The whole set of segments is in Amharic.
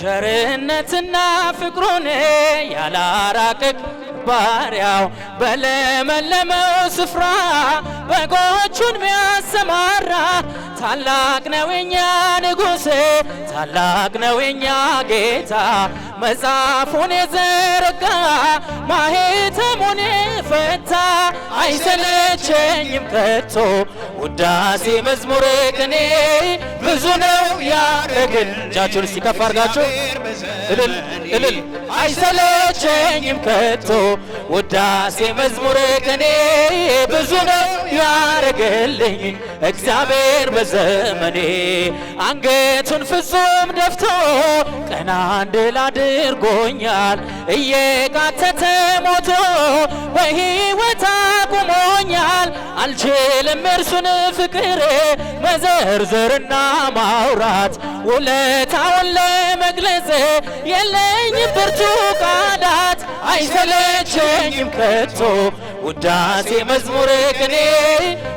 ቸርነትና ፍቅሩን ያላራቅቅ ባሪያው በለመለመው ስፍራ በጎቹን ሚያሰማራ ታላቅ ነው የኛ ንጉሥ ታላቅ ነው የኛ ጌታ መጽሐፉን የዘረጋ ማኅተሙን የፈታ አይሰለቸኝም ከቶ ውዳሴ መዝሙር ቅኔ ብዙ ነው ያረግል እጃችሁን ሲከፍ አድርጋችሁ እልል እልል አይሰለቸኝም ከቶ ውዳሴ መዝሙር ቅኔ ብዙ ነው ያረገልኝ እግዚአብሔር በዘመኔ አንገቱን ፍጹም ደፍቶ ቀና እንድል አድርጎኛል እየቃተተ ሞቶ በሕይወት አቁሞኛል አልችልም እርሱን ፍቅር መዘርዘርና ማውራት ውለታውን ለመግለጽ የለኝም ብርቱ ቃላት አይሰለቸኝም ከቶ ውዳሴ መዝሙር ቅኔ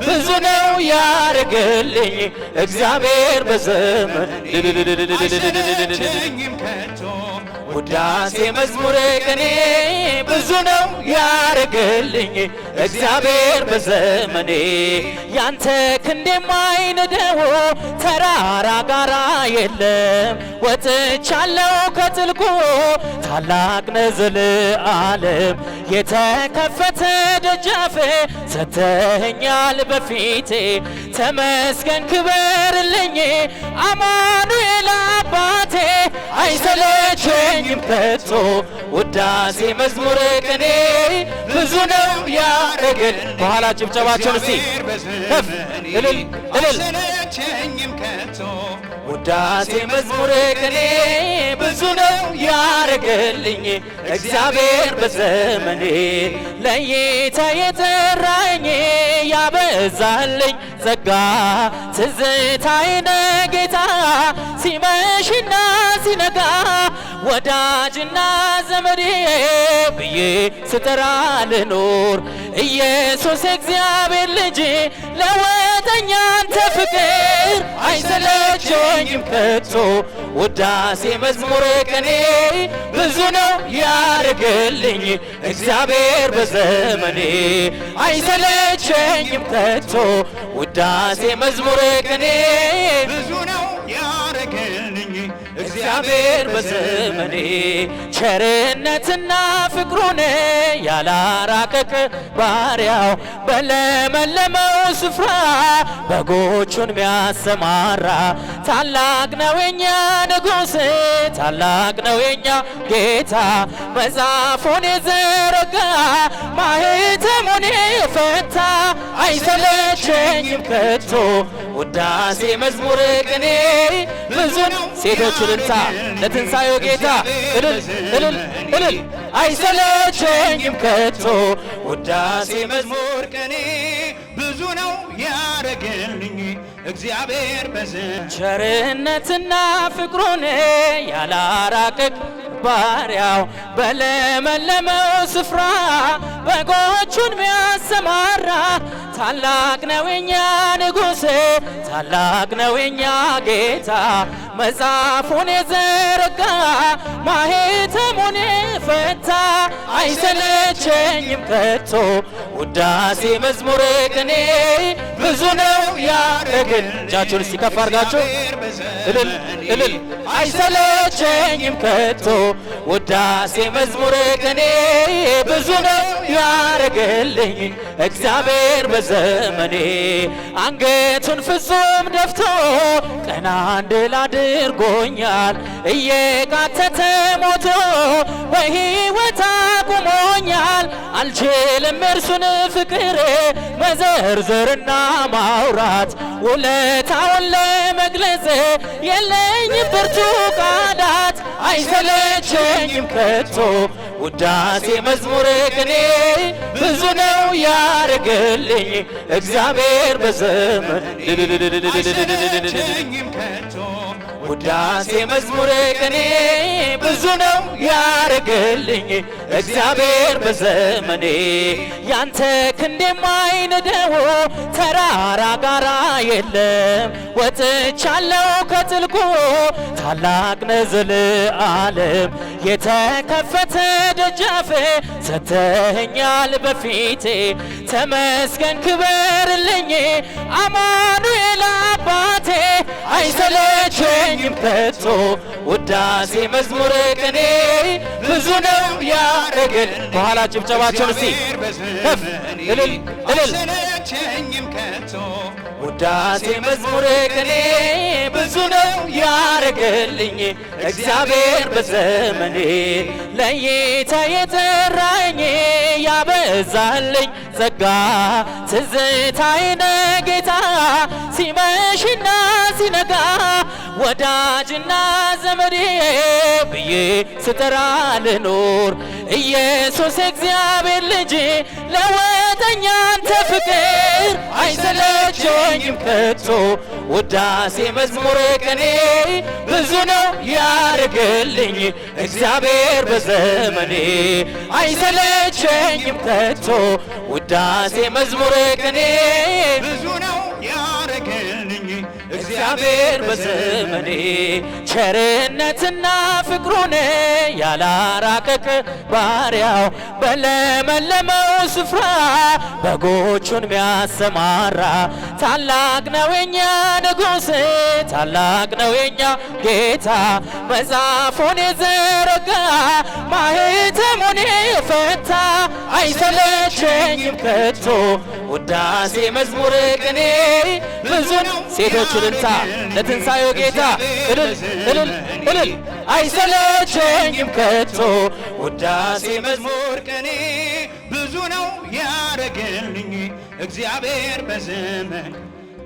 ብዙ ነው ያረገልኝ እግዚአብሔር በዘመን ውዳሴ መዝሙር ቅኔ ብዙ ነው ያረገልኝ እግዚአብሔር በዘመኔ ያንተ ክንድ የማይንደው ተራራ ጋራ የለም ወጥቻለሁ ከጥልቁ ታላቅ ነህ ዘለዓለም የተከፈተ ደጃፍ ሰጥተኸኛል በፊቴ ተመስገን ክበርልኝ አማኑኤል አባቴ አይሰለቸኝም ከቶ ውዳሴ መዝሙር ቅኔ ብዙ ነው ያረግል በኋላ ጭብጨባቸውን እስቲ ከፍ እልል እልል ውዳሴ መዝሙር ቅኔ ብዙ ነው ያረገልኝ እግዚአብሔር በዘመኔ ለይታ የጠራኝ ያበዛልኝ ጸጋ ትዝታዬ ነህ ጌታ ሲመሽና ሲነጋ ወዳጅና ዘመዴ ብዬ ስጠራ ልኖር ኢየሱስ እግዚአብሔር ልጅ ለወጠኝ አንተ ፍቅር አይሰለቸኝም ከቶ ውዳሴ መዝሙር ቅኔ ብዙ ነው ያረገልኝ እግዚአብሔር በዘመኔ አይሰለቸኝም ከቶ ውዳሴ መዝሙር ቅኔ ብዙ ነው ያረገልኝ እግዚአብሔር በዘመኔ ቸርነትና ፍቅሩን ያላራቀቅ ባሪያው በለመለመው ስፍራ በጎቹን ሚያሰማራ ታላቅ ነው የኛ ንጉሥ ታላቅ ነው የኛ ጌታ መጽሐፉን የዘረጋ ማኅተሙን የፈታ አይሰለቸኝም ከቶ ውዳሴ መዝሙር ቅኔ ብዙ ነው ሴቶች እልልታ ለትንሣኤው ጌታ እልል እልል እልል አይሰለቸኝም ከቶ ውዳሴ መዝሙር ቅኔ ብዙ ነው ያረገልኝ እግዚአብሔር በዘመኔ ቸርነትና ፍቅሩን ያላራቅቅ ባሪያው በለመለመው ስፍራ በጎቹን ሚያሰማራ ታላቅ ነው የኛ ንጉሥ ታላቅ ነው የኛ ጌታ መጽሐፉን የዘረጋ ማኅተሙን የፈታ አይሰለቸኝም ከቶ ውዳሴ መዝሙር ቅኔ ብዙ ነው ያረግል እጃችሁን እስቲ ከፍ አድርጋችሁ እልል እልል አይሰለቸኝም ከቶ ውዳሴ መዝሙር ቅኔ ብዙ ነው ያረገልኝ እግዚአብሔር በዘመኔ አንገቱን ፍጹም ደፍቶ ቀና እንድል አድርጎኛል እየቃተተ ሞቶ በሕይወት አቁሞኛል አልችልም እርሱን ፍቅር መዘርዘርና ማውራት ውለታውን ለመግለጽ የለኝም ብርቱ ቃላት አይሰለቸኝም ከቶ ውዳሴ መዝሙር ቅኔ ብዙ ነው ያረገልኝ እግዚአብሔር በዘመን ውዳሴ መዝሙር ቅኔ ብዙ ነው ያረገልኝ እግዚአብሔር በዘመኔ ያንተ ክንድ የማይንደው ተራራ ጋራ የለም ወጥቻለሁ ከጥልቁ ታላቅ ነህ ዘለዓለም የተከፈተ ደጃፍ ሰጥተኸኛል በፊቴ ተመስገን ክበርልኝ አማኑኤል አባቴ አይሰለቸኝም ከቶ ውዳሴ መዝሙር ቅኔ ብዙ ነው ያረገል በኋላ ጭብጨባቸውን እስቲ ከፍ እልል እልል ውዳሴ መዝሙር ቅኔ ብዙ ነው ያረገልኝ እግዚአብሔር በዘመኔ ለይታ የጠራኝ ያበዛልኝ ጸጋ ትዝታዬ ጌታ ሲመሽና ሲነጋ ወዳጅና ዘመዴ ብዬ ስጠራ ልኖር ኢየሱስ እግዚአብሔር ልጅ ለወጠኝ አንተ ፍቅር አይሰለቸኝም ከቶ ውዳሴ መዝሙር ቅኔ ብዙ ነው ያረገልኝ እግዚአብሔር በዘመኔ አይሰለቸኝም ከቶ ውዳሴ መዝሙር ቅኔ ብዙ ነው ያረገልኝ እግዚአብሔር በዘመኔ ቸርነትና ፍቅሩን ያላራቀቅ ባሪያው በለመለመው ስፍራ በጎቹን ሚያሰማራ ታላቅ ነው የኛ ንጉሥ ታላቅ ነው የኛ ጌታ መጽሐፉን የዘረጋ ማኅተሙን የፈታ አይሰለቸኝም ከቶ ውዳሴ መዝሙር ቅኔ ብዙ ነው ሴቶች እልልታ ለትንሣኤው ጌታ እልል እልል እልል አይሰለቸኝም ከቶ ውዳሴ መዝሙር ቅኔ ብዙ ነው ያረገልኝ እግዚአብሔር በዘመን